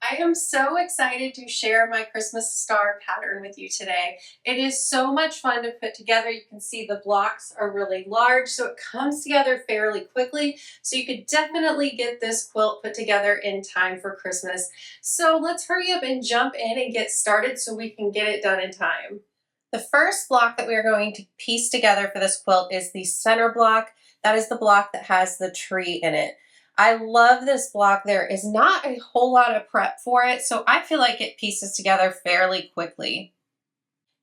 I am so excited to share my Christmas star pattern with you today. It is so much fun to put together. You can see the blocks are really large, so it comes together fairly quickly. So you could definitely get this quilt put together in time for Christmas. So let's hurry up and jump in and get started so we can get it done in time. The first block that we are going to piece together for this quilt is the center block. That is the block that has the tree in it. I love this block. There is not a whole lot of prep for it, so I feel like it pieces together fairly quickly.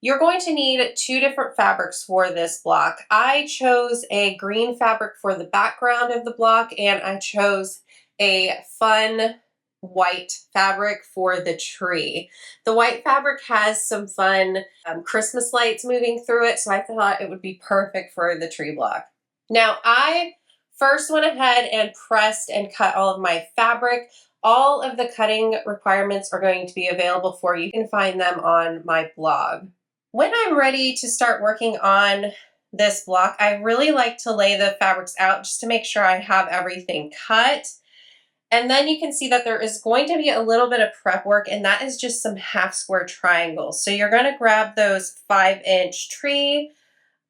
You're going to need two different fabrics for this block. I chose a green fabric for the background of the block, and I chose a fun white fabric for the tree. The white fabric has some fun Christmas lights moving through it, so I thought it would be perfect for the tree block. Now, I first went ahead and pressed and cut all of my fabric. All of the cutting requirements are going to be available for you. You can find them on my blog. When I'm ready to start working on this block, I really like to lay the fabrics out just to make sure I have everything cut. And then you can see that there is going to be a little bit of prep work, and that is just some half square triangles. So you're going to grab those 5-inch tree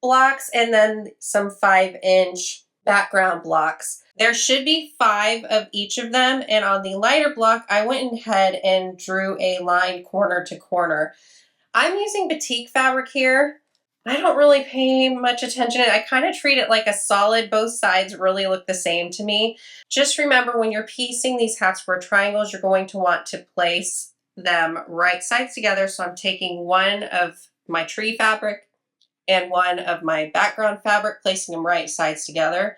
blocks and then some 5-inch background blocks. There should be 5 of each of them, and on the lighter block I went ahead and drew a line corner to corner. I'm using batik fabric here. I don't really pay much attention. I kind of treat it like a solid. Both sides really look the same to me. Just remember, when you're piecing these half square triangles, you're going to want to place them right sides together. So I'm taking one of my tree fabric and one of my background fabric, placing them right sides together.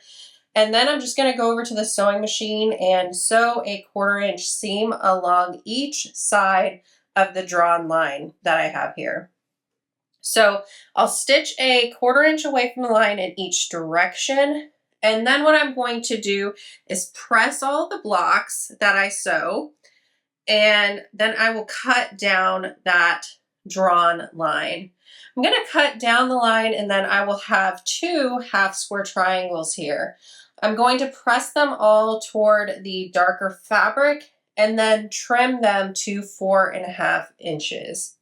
And then I'm just going to go over to the sewing machine and sew a 1/4-inch seam along each side of the drawn line that I have here. So I'll stitch a 1/4-inch away from the line in each direction. And then what I'm going to do is press all the blocks that I sew, and then I will cut down that drawn line. I'm going to cut down the line, and then I will have 2 half square triangles here. I'm going to press them all toward the darker fabric and then trim them to 4.5 inches.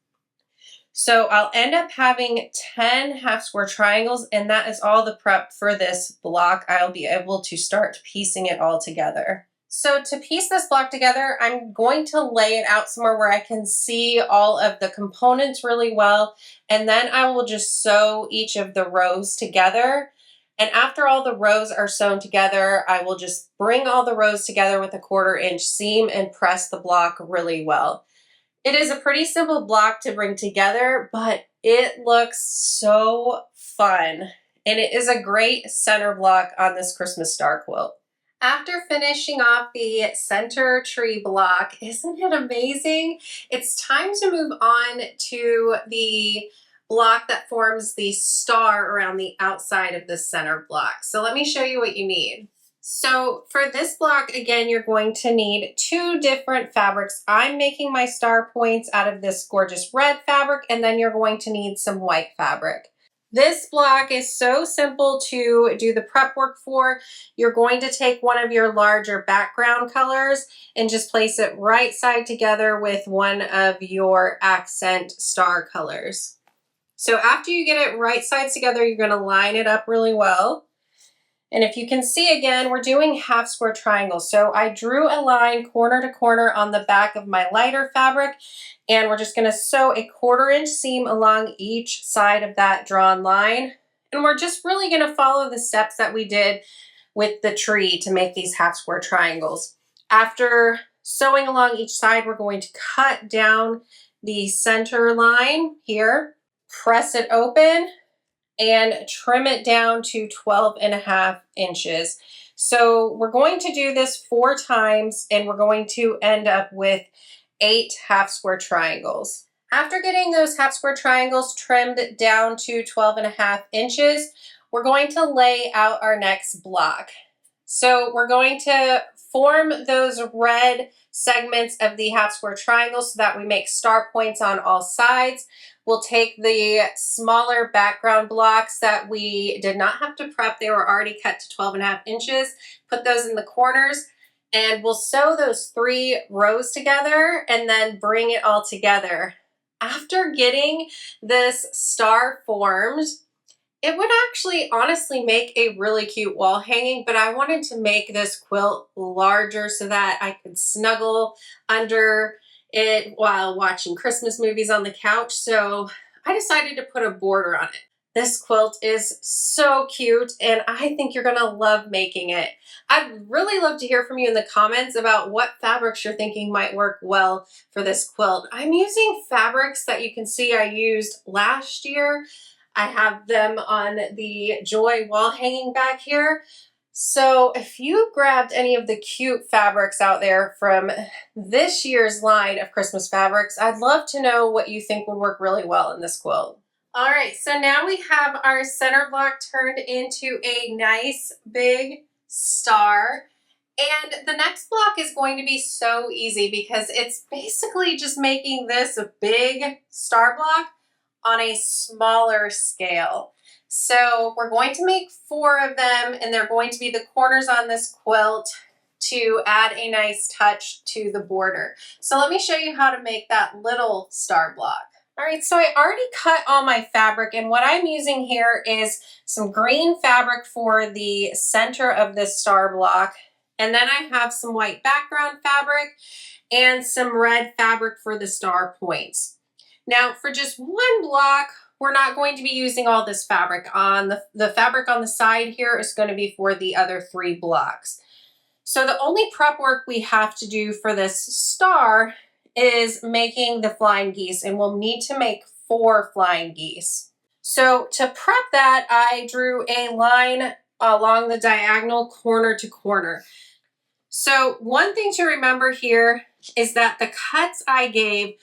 So I'll end up having 10 half square triangles, and that is all the prep for this block. I'll be able to start piecing it all together. So to piece this block together, I'm going to lay it out somewhere where I can see all of the components really well, and then I will just sew each of the rows together. And after all the rows are sewn together, I will just bring all the rows together with a 1/4-inch seam and press the block really well. It is a pretty simple block to bring together, but it looks so fun, and it is a great center block on this Christmas star quilt. After finishing off the center tree block, isn't it amazing? It's time to move on to the block that forms the star around the outside of the center block. So let me show you what you need. So for this block, again, you're going to need 2 different fabrics. I'm making my star points out of this gorgeous red fabric, and then you're going to need some white fabric. This block is so simple to do the prep work for. You're going to take one of your larger background colors and just place it right side together with one of your accent star colors. So after you get it right sides together, you're going to line it up really well. And if you can see, again, we're doing half square triangles. So I drew a line corner to corner on the back of my lighter fabric, and we're just going to sew a 1/4-inch seam along each side of that drawn line. And we're just really going to follow the steps that we did with the tree to make these half square triangles. After sewing along each side, we're going to cut down the center line here, press it open, and trim it down to 12.5 inches. So we're going to do this 4 times, and we're going to end up with 8 half square triangles. After getting those half square triangles trimmed down to 12.5 inches, we're going to lay out our next block. So we're going to form those red segments of the half square triangle so that we make star points on all sides. We'll take the smaller background blocks that we did not have to prep. They were already cut to 12.5 inches. Put those in the corners. And we'll sew those 3 rows together and then bring it all together. After getting this star formed, it would actually honestly make a really cute wall hanging, but I wanted to make this quilt larger so that I could snuggle under it while watching Christmas movies on the couch. So I decided to put a border on it. This quilt is so cute and I think you're gonna love making it. I'd really love to hear from you in the comments about what fabrics you're thinking might work well for this quilt. I'm using fabrics that you can see I used last year. I have them on the Joy wall hanging back here. So if you grabbed any of the cute fabrics out there from this year's line of Christmas fabrics, I'd love to know what you think would work really well in this quilt. All right, so now we have our center block turned into a nice big star. And the next block is going to be so easy because it's basically just making this a big star block on a smaller scale. So we're going to make 4 of them and they're going to be the corners on this quilt to add a nice touch to the border. So let me show you how to make that little star block. All right, so I already cut all my fabric and what I'm using here is some green fabric for the center of this star block. And then I have some white background fabric and some red fabric for the star points. Now for just one block, we're not going to be using all this fabric. On the fabric on the side here is going to be for the other 3 blocks. So the only prep work we have to do for this star is making the flying geese, and we'll need to make 4 flying geese. So to prep that, I drew a line along the diagonal corner to corner. So one thing to remember here is that the cuts I gave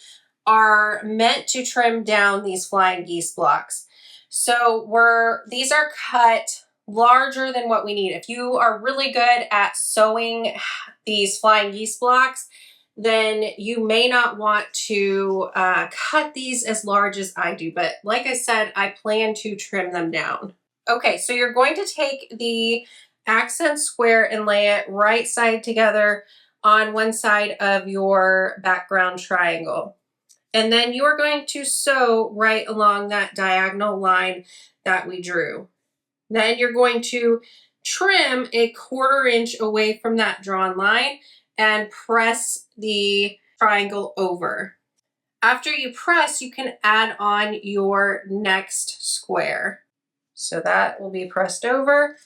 are meant to trim down these flying geese blocks. So these are cut larger than what we need. If you are really good at sewing these flying geese blocks, then you may not want to cut these as large as I do. But like I said, I plan to trim them down. Okay, so you're going to take the accent square and lay it right side together on one side of your background triangle. And then you are going to sew right along that diagonal line that we drew. Then you're going to trim a 1/4 inch away from that drawn line and press the triangle over. After you press, you can add on your next square. So that will be pressed over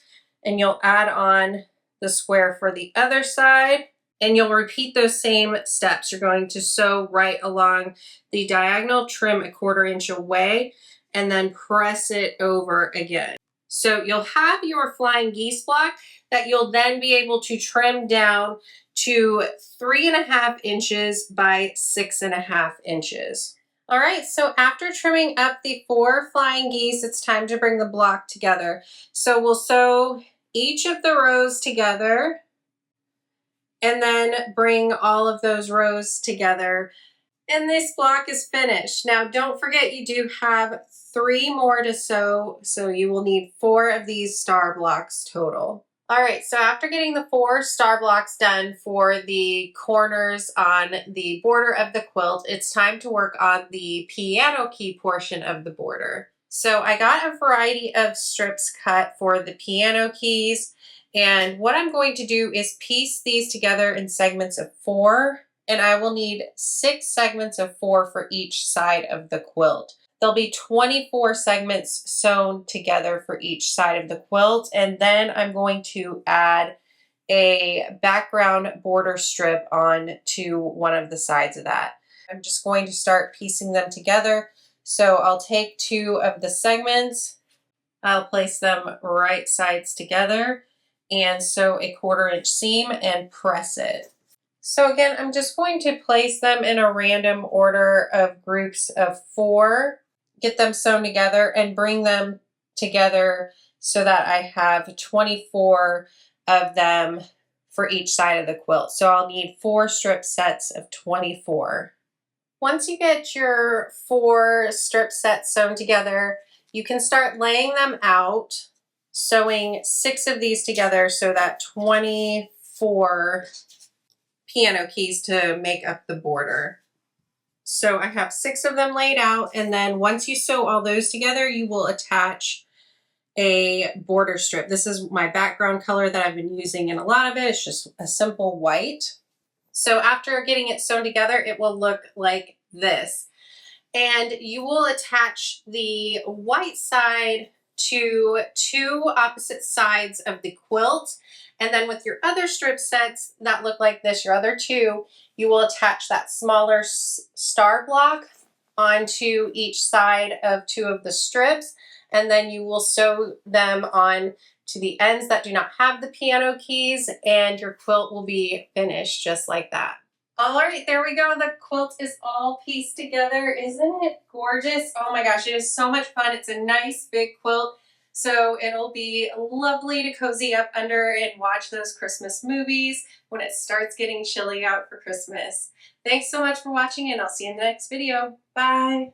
and you'll add on the square for the other side. And you'll repeat those same steps. You're going to sew right along the diagonal, trim a 1/4 inch away, and then press it over again. So you'll have your flying geese block that you'll then be able to trim down to 3.5 inches by 6.5 inches. All right, so after trimming up the 4 flying geese, it's time to bring the block together. So we'll sew each of the rows together and then bring all of those rows together. And this block is finished. Now don't forget you do have 3 more to sew, so you will need 4 of these star blocks total. All right, so after getting the 4 star blocks done for the corners on the border of the quilt, it's time to work on the piano key portion of the border. So I got a variety of strips cut for the piano keys. And what I'm going to do is piece these together in segments of 4, and I will need 6 segments of 4 for each side of the quilt. There'll be 24 segments sewn together for each side of the quilt, and then I'm going to add a background border strip on to one of the sides of that. I'm just going to start piecing them together. So I'll take 2 of the segments, I'll place them right sides together, and sew a 1/4 inch seam and press it. So again, I'm just going to place them in a random order of groups of 4, get them sewn together and bring them together so that I have 24 of them for each side of the quilt. So I'll need 4 strip sets of 24. Once you get your 4 strip sets sewn together, you can start laying them out, sewing 6 of these together so that 24 4 piano keys to make up the border. So I have 6 of them laid out, and then once you sew all those together, you will attach a border strip. This is my background color that I've been using in a lot of it. It's just a simple white. So after getting it sewn together, it will look like this. And you will attach the white side to 2 opposite sides of the quilt. And then with your other strip sets that look like this, your other 2, you will attach that smaller star block onto each side of 2 of the strips. And then you will sew them on to the ends that do not have the piano keys, and your quilt will be finished just like that. All right, there we go. The quilt is all pieced together. Isn't it gorgeous? Oh my gosh, it is so much fun. It's a nice big quilt, so it'll be lovely to cozy up under and watch those Christmas movies when it starts getting chilly out for Christmas. Thanks so much for watching, and I'll see you in the next video. Bye.